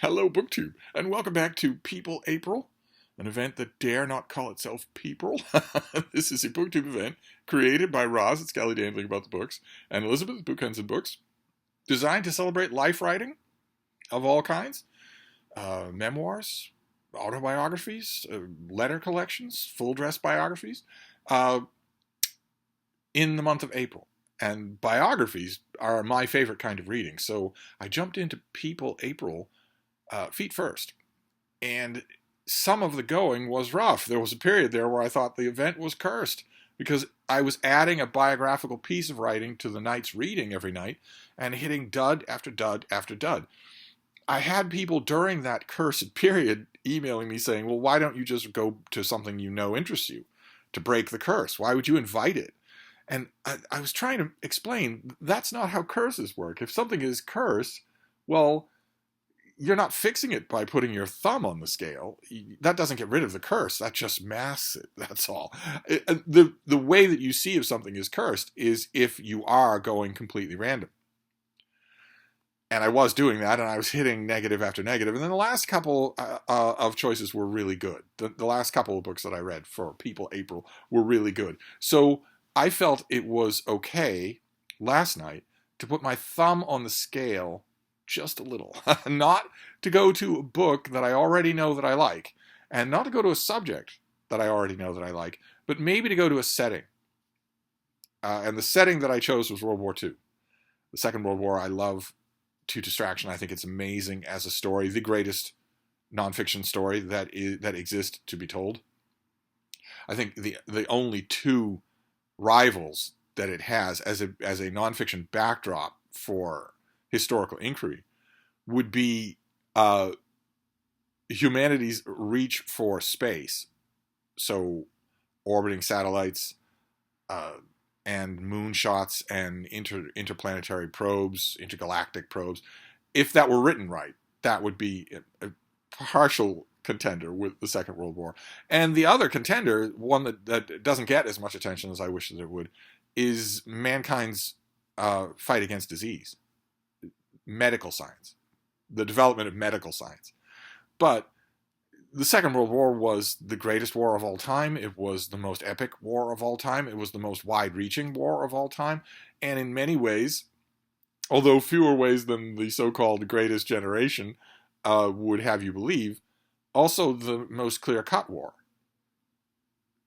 Hello, BookTube, and welcome back to People April, an event that dare not call itself People. This is a BookTube event created by Roz at Skelly Dandling About the Books and Elizabeth at Bookends and Books, designed to celebrate life writing of all kinds, memoirs, autobiographies, letter collections, full dress biographies, uh, in the month of April. And biographies are my favorite kind of reading, so I jumped into People April feet first. And some of the going was rough. There was a period there where I thought the event was cursed because I was adding a biographical piece of writing to the night's reading every night and hitting dud after dud after dud. I had people during that cursed period emailing me saying, well, why don't you just go to something you know interests you to break the curse? Why would you invite it? And I was trying to explain that's not how curses work. If something is cursed, well, you're not fixing it by putting your thumb on the scale. That doesn't get rid of the curse. That just masks it. That's all. The way that you see if something is cursed is if you are going completely random. And I was doing that, and I was hitting negative after negative. And then the last couple of choices were really good. The last couple of books that I read for People April were really good. So I felt it was okay last night to put my thumb on the scale just a little. Not to go to a book that I already know that I like, and not to go to a subject that I already know that I like, but maybe to go to a setting. And the setting that I chose was World War II. The Second World War I love to distraction. I think it's amazing as a story, the greatest nonfiction story that exists to be told. I think the only two rivals that it has as a nonfiction backdrop for historical inquiry would be humanity's reach for space. So orbiting satellites and moonshots and interplanetary probes, intergalactic probes. If that were written right, that would be a partial contender with the Second World War. And the other contender, one that doesn't get as much attention as I wish that it would, is mankind's fight against disease. Medical science, the development of medical science. But the Second World War was the greatest war of all time. It was the most epic war of all time. It was the most wide-reaching war of all time. And in many ways, although fewer ways than the so-called greatest generation would have you believe, also the most clear-cut war.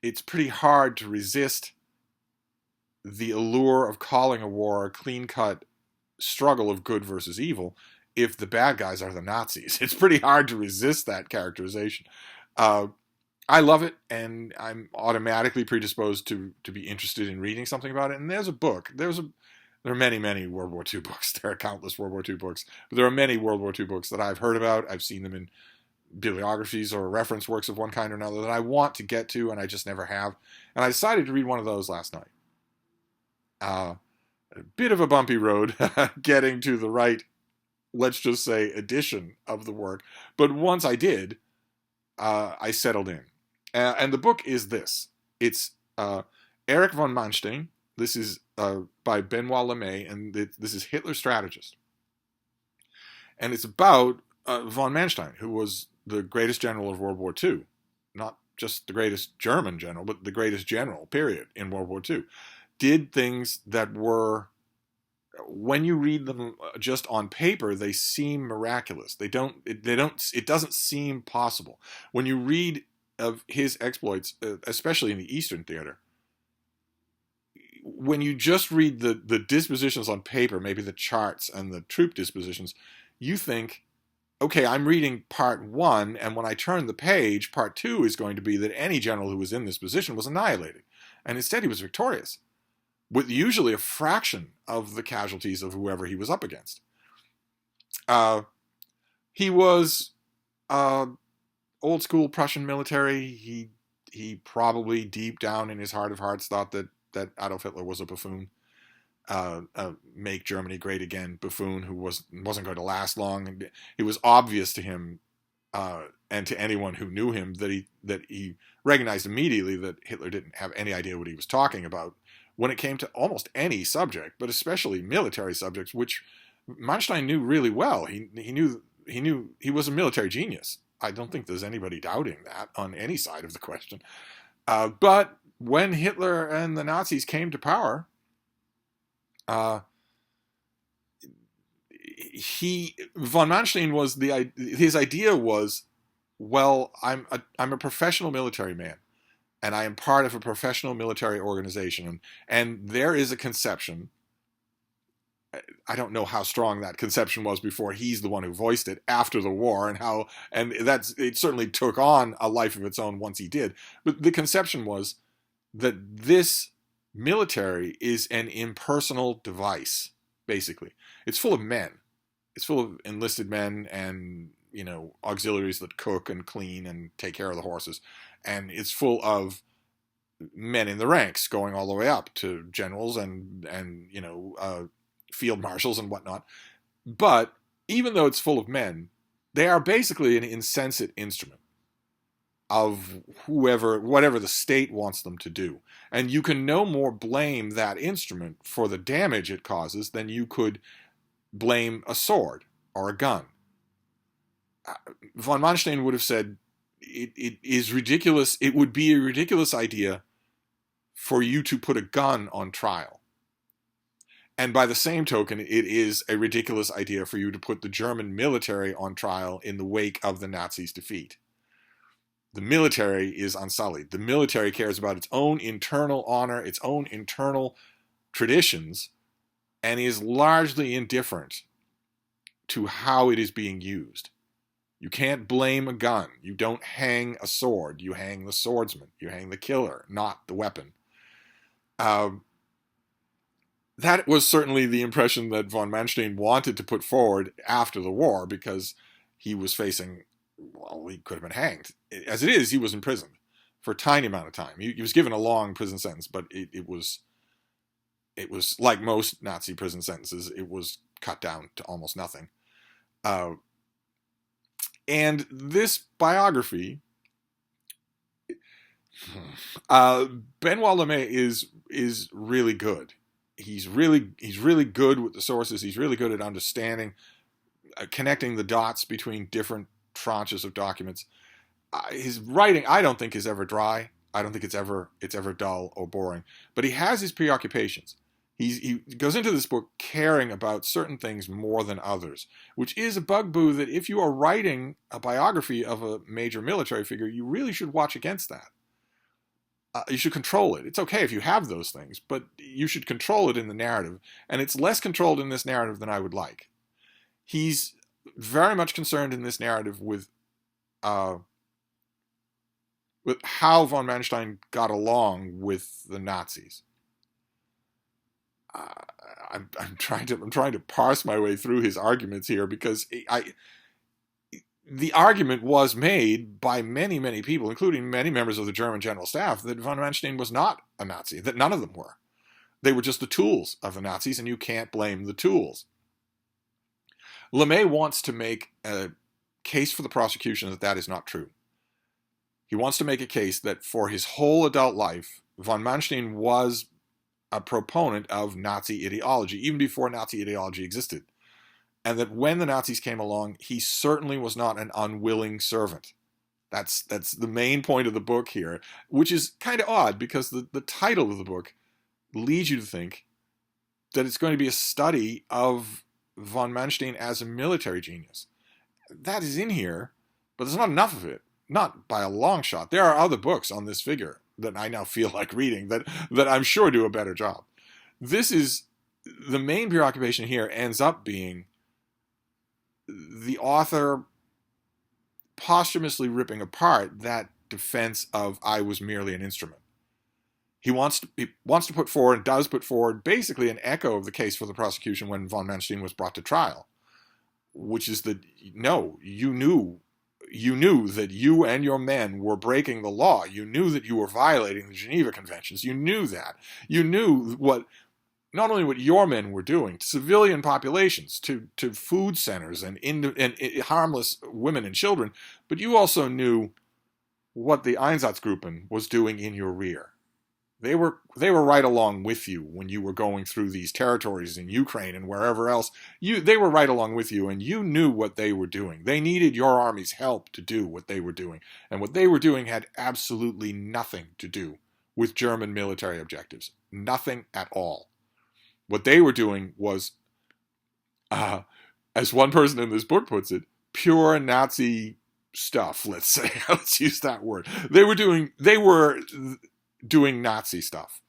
It's pretty hard to resist the allure of calling a war a clean-cut struggle of good versus evil if the bad guys are the Nazis. It's pretty hard to resist that characterization. I love it, and I'm automatically predisposed to be interested in reading something about it. And there's a book. There are many, many World War II books. There are countless World War II books. But there are many World War II books that I've heard about. I've seen them in bibliographies or reference works of one kind or another that I want to get to, and I just never have. And I decided to read one of those last night. A bit of a bumpy road getting to the right, let's just say, edition of the work. But once I did, I settled in. And the book is this. It's Erich von Manstein. This is by Benoit Lemay, and this is Hitler's Strategist. And it's about von Manstein, who was the greatest general of World War II. Not just the greatest German general, but the greatest general, period, in World War II. Did things that were, when you read them just on paper, they seem miraculous. It doesn't seem possible. When you read of his exploits, especially in the Eastern Theater, when you just read the dispositions on paper, maybe the charts and the troop dispositions, you think, okay, I'm reading part one, and when I turn the page, part two is going to be that any general who was in this position was annihilated. And instead he was victorious, with usually a fraction of the casualties of whoever he was up against. He was old school Prussian military. He probably deep down in his heart of hearts thought that Adolf Hitler was a buffoon, make Germany great again buffoon who wasn't going to last long. It was obvious to him and to anyone who knew him that he recognized immediately that Hitler didn't have any idea what he was talking about when it came to almost any subject, but especially military subjects, which Manstein knew really well. He knew he was a military genius. I don't think there's anybody doubting that on any side of the question. But when Hitler and the Nazis came to power, von Manstein was his idea was, well, I'm a professional military man, and I am part of a professional military organization, and there is a conception. I don't know how strong that conception was before he's the one who voiced it after the war, and it certainly took on a life of its own once he did. But the conception was that this military is an impersonal device, basically. It's full of men. It's full of enlisted men and, auxiliaries that cook and clean and take care of the horses. And it's full of men in the ranks going all the way up to generals and field marshals and whatnot. But even though it's full of men, they are basically an insensate instrument of whatever the state wants them to do. And you can no more blame that instrument for the damage it causes than you could blame a sword or a gun. Von Manstein would have said it is ridiculous. It would be a ridiculous idea for you to put a gun on trial. And by the same token, it is a ridiculous idea for you to put the German military on trial in the wake of the Nazis' defeat. The military is unsullied. The military cares about its own internal honor, its own internal traditions, and is largely indifferent to how it is being used. You can't blame a gun. You don't hang a sword. You hang the swordsman. You hang the killer, not the weapon. That was certainly the impression that von Manstein wanted to put forward after the war, because he was facing, he could have been hanged. As it is, he was imprisoned for a tiny amount of time. He was given a long prison sentence, but it was like most Nazi prison sentences, it was cut down to almost nothing. And this biography, Benoit Lemay is really good. He's really good with the sources. He's really good at understanding, connecting the dots between different tranches of documents. His writing, I don't think, is ever dry. I don't think it's ever dull or boring. But he has his preoccupations. He goes into this book caring about certain things more than others, which is a bugaboo that if you are writing a biography of a major military figure, you really should watch against that. You should control it. It's okay if you have those things, but you should control it in the narrative. And it's less controlled in this narrative than I would like. He's very much concerned in this narrative with how von Manstein got along with the Nazis. I'm trying to parse my way through his arguments here, because the argument was made by many, many people, including many members of the German General Staff, that von Manstein was not a Nazi, that none of them were. They were just the tools of the Nazis, and you can't blame the tools. Lemay wants to make a case for the prosecution that is not true. He wants to make a case that for his whole adult life, von Manstein was a proponent of Nazi ideology, even before Nazi ideology existed. And that when the Nazis came along, he certainly was not an unwilling servant. That's the main point of the book here, which is kind of odd, because the title of the book leads you to think that it's going to be a study of von Manstein as a military genius. That is in here, but there's not enough of it. Not by a long shot. There are other books on this figure that I now feel like reading that I'm sure do a better job. This is, the main preoccupation here ends up being the author posthumously ripping apart that defense of I was merely an instrument. He wants to put forward, and does put forward, basically an echo of the case for the prosecution when von Manstein was brought to trial, which is that, no, you knew that you and your men were breaking the law. You knew that you were violating the Geneva Conventions. You knew that. You knew not only what your men were doing to civilian populations, to food centers and harmless women and children, but you also knew what the Einsatzgruppen was doing in your rear. They were right along with you when you were going through these territories in Ukraine and wherever else. They were right along with you, and you knew what they were doing. They needed your army's help to do what they were doing, and what they were doing had absolutely nothing to do with German military objectives. Nothing at all. What they were doing was, as one person in this book puts it, pure Nazi stuff. Let's say, let's use that word. They were doing Nazi stuff,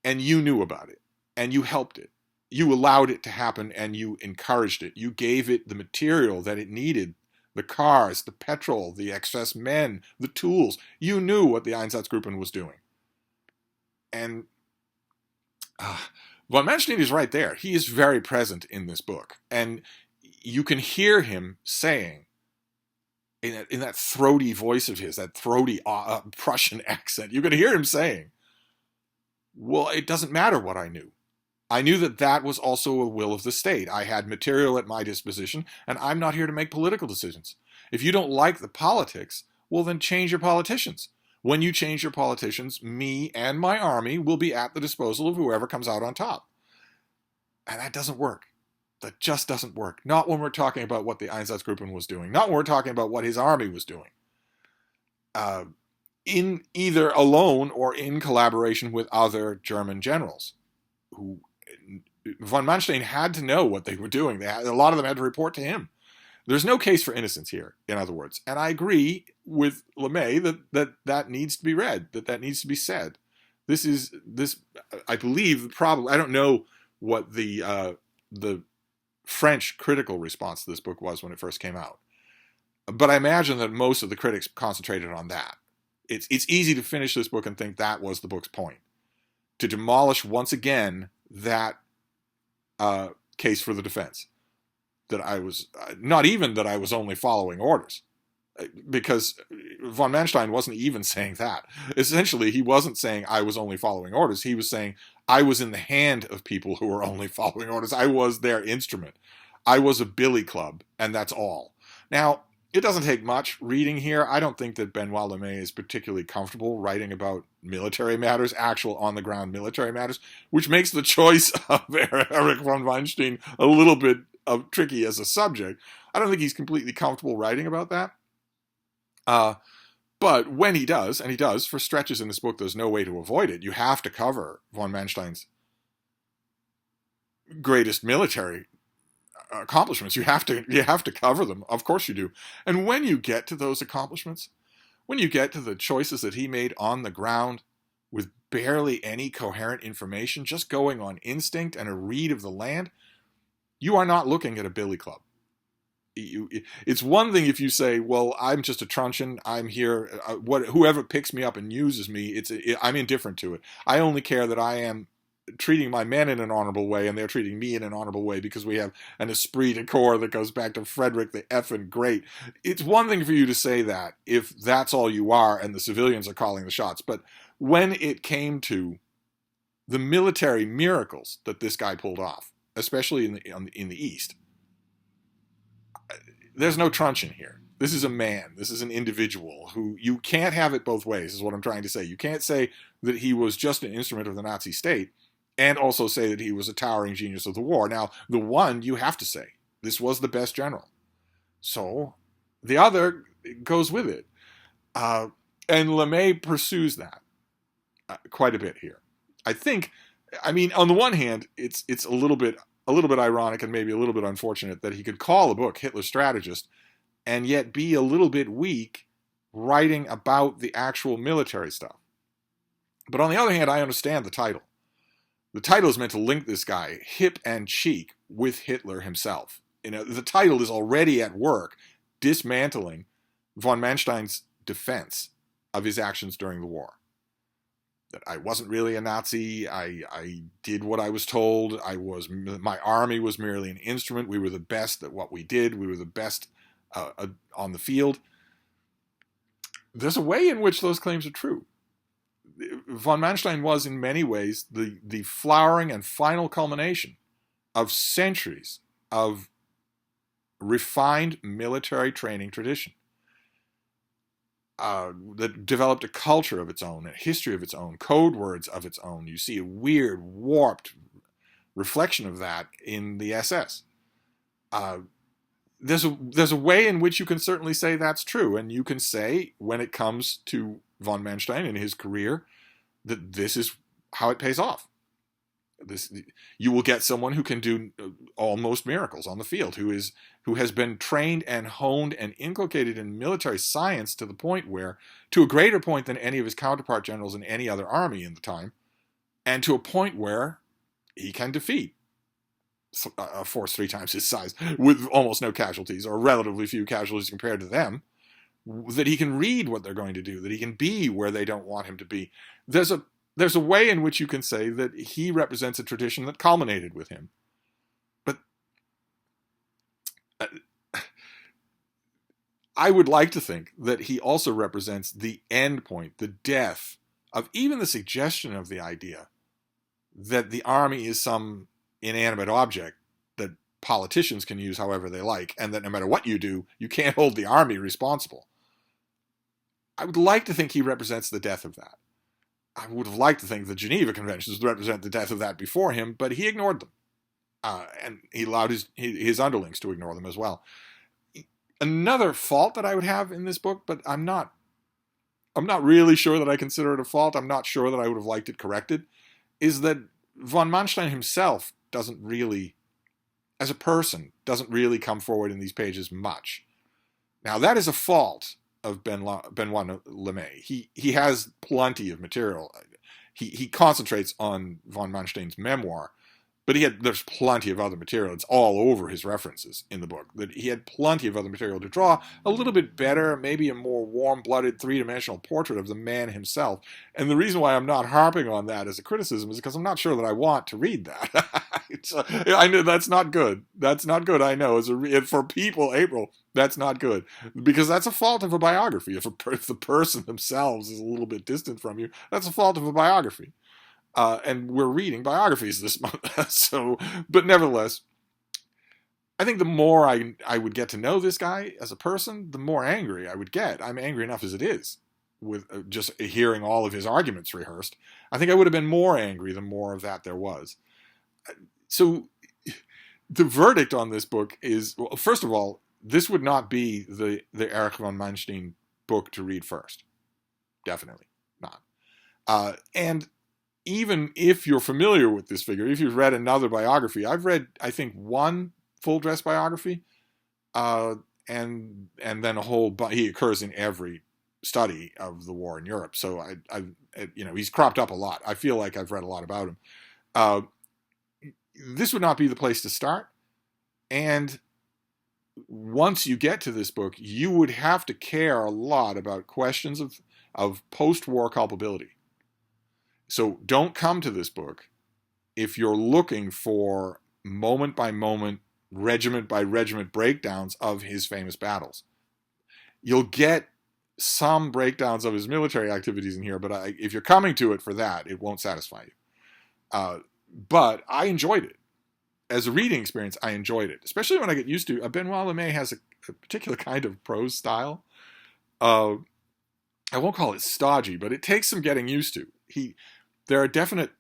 and you knew about it, and you helped it. You allowed it to happen, and you encouraged it. You gave it the material that it needed, the cars, the petrol, the excess men, the tools. You knew what the Einsatzgruppen was doing. And von Manstein is right there. He is very present in this book, and you can hear him saying, in that throaty voice of his, that throaty Prussian accent, you can hear him saying, well, it doesn't matter what I knew. I knew that that was also a will of the state. I had material at my disposition, and I'm not here to make political decisions. If you don't like the politics, well, then change your politicians. When you change your politicians, me and my army will be at the disposal of whoever comes out on top. And that doesn't work. That just doesn't work. Not when we're talking about what the Einsatzgruppen was doing. Not when we're talking about what his army was doing. In either alone or in collaboration with other German generals. Who von Manstein had to know what they were doing. A lot of them had to report to him. There's no case for innocence here, in other words. And I agree with LeMay that needs to be read, that needs to be said. I believe, the problem, I don't know what the French critical response to this book was when it first came out. But I imagine that most of the critics concentrated on that. It's easy to finish this book and think that was the book's point. To demolish once again that case for the defense. That I was, not even that I was only following orders. Because von Manstein wasn't even saying that. Essentially, he wasn't saying I was only following orders. He was saying I was in the hand of people who were only following orders. I was their instrument. I was a billy club, and that's all. Now, it doesn't take much reading here. I don't think that Benoit Lemay is particularly comfortable writing about military matters, actual on-the-ground military matters, which makes the choice of Erich von Weinstein a little bit tricky as a subject. I don't think he's completely comfortable writing about that. But when he does, and he does, for stretches in this book, there's no way to avoid it. You have to cover von Manstein's greatest military accomplishments. You have to cover them. Of course you do. And when you get to those accomplishments, when you get to the choices that he made on the ground with barely any coherent information, just going on instinct and a read of the land, you are not looking at a billy club. It's one thing if you say, well, I'm just a truncheon, I'm here, whoever picks me up and uses me, I'm indifferent to it. I only care that I am treating my men in an honorable way and they're treating me in an honorable way because we have an esprit de corps that goes back to Frederick the effing Great. It's one thing for you to say that if that's all you are and the civilians are calling the shots. But when it came to the military miracles that this guy pulled off, especially in the East, there's no truncheon here. This is a man. This is an individual who you can't have it both ways, is what I'm trying to say. You can't say that he was just an instrument of the Nazi state and also say that he was a towering genius of the war. Now, the one you have to say, this was the best general. So the other goes with it. And LeMay pursues that quite a bit here. I mean, on the one hand, it's a little bit ironic and maybe a little bit unfortunate that he could call a book Hitler's Strategist and yet be a little bit weak writing about the actual military stuff. But on the other hand, I understand the title. The title is meant to link this guy hip and cheek with Hitler himself. The title is already at work dismantling von Manstein's defense of his actions during the war. That I wasn't really a Nazi. I did what I was told. My army was merely an instrument. We were the best at what we did. We were the best on the field. There's a way in which those claims are true. Von Manstein was, in many ways, the flowering and final culmination of centuries of refined military training tradition. that developed a culture of its own, a history of its own, code words of its own. You see a weird, warped reflection of that in the SS. There's a way in which you can certainly say that's true, and you can say, when it comes to von Manstein and his career, that this is how it pays off. You will get someone who can do almost miracles on the field, who has been trained and honed and inculcated in military science to the point where, to a greater point than any of his counterpart generals in any other army in the time, and to a point where he can defeat a force 3 times his size with almost no casualties, or relatively few casualties compared to them, that he can read what they're going to do, that he can be where they don't want him to be. There's a way in which you can say that he represents a tradition that culminated with him. But I would like to think that he also represents the end point, the death of even the suggestion of the idea that the army is some inanimate object that politicians can use however they like, and that no matter what you do, you can't hold the army responsible. I would like to think he represents the death of that. I would have liked to think the Geneva Conventions represent the death of that before him, but he ignored them. And he allowed his underlings to ignore them as well. Another fault that I would have in this book, but I'm not really sure that I consider it a fault, I'm not sure that I would have liked it corrected, is that von Manstein himself doesn't really, as a person, doesn't really come forward in these pages much. Now, that is a fault of Benoit Lemay. He has plenty of material. He concentrates on von Manstein's memoir, but there's plenty of other material. It's all over his references in the book. That he had plenty of other material to draw a little bit better, maybe a more warm-blooded, three-dimensional portrait of the man himself. And the reason why I'm not harping on that as a criticism is because I'm not sure that I want to read that. I know that's not good. That's not good. I know for people, April, that's not good, because that's a fault of a biography. If the person themselves is a little bit distant from you, that's a fault of a biography. And we're reading biographies this month. But nevertheless, I think the more I would get to know this guy as a person, the more angry I would get. I'm angry enough as it is with just hearing all of his arguments rehearsed. I think I would have been more angry the more of that there was. So the verdict on this book is, well, first of all, this would not be the Erich von Manstein book to read first. Definitely not. And even if you're familiar with this figure, if you've read another biography, I've read, I think, one full dress biography, and then a whole. He occurs in every study of the war in Europe, so he's cropped up a lot. I feel like I've read a lot about him. This would not be the place to start, and once you get to this book, you would have to care a lot about questions of post-war culpability. So don't come to this book if you're looking for moment-by-moment, regiment-by-regiment breakdowns of his famous battles. You'll get some breakdowns of his military activities in here, but if you're coming to it for that, it won't satisfy you. But I enjoyed it. As a reading experience, I enjoyed it, especially when I get used to it. Benoit Lemay has a particular kind of prose style. I won't call it stodgy, but it takes some getting used to. There are definite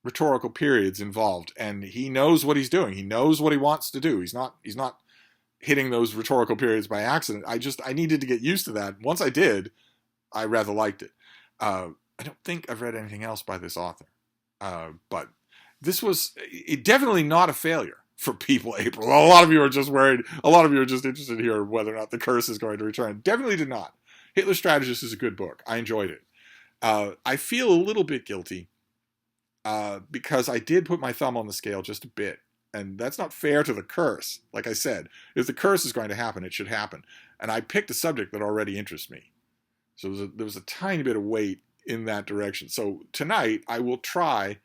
rhetorical periods involved, and he knows what he's doing. He knows what he wants to do. He's not hitting those rhetorical periods by accident. I needed to get used to that. Once I did, I rather liked it. I don't think I've read anything else by this author, but this was definitely not a failure for people, April. A lot of you are just worried. A lot of you are just interested to hear whether or not the curse is going to return. Definitely did not. Hitler's Strategist is a good book. I enjoyed it. I feel a little bit guilty because I did put my thumb on the scale just a bit. And that's not fair to the curse. Like I said, if the curse is going to happen, it should happen. And I picked a subject that already interests me. So there was a tiny bit of weight in that direction. So tonight, I will try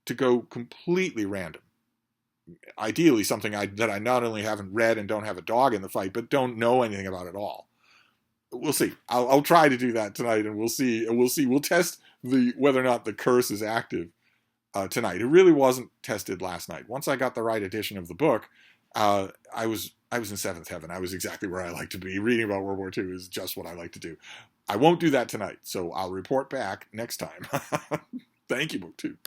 to go completely random. Ideally, something that I not only haven't read and don't have a dog in the fight, but don't know anything about at all. We'll see. I'll try to do that tonight, and we'll see. We'll test whether or not the curse is active tonight. It really wasn't tested last night. Once I got the right edition of the book, I was I was in seventh heaven. I was exactly where I like to be. Reading about World War II is just what I like to do. I won't do that tonight, so I'll report back next time. Thank you, BookTube.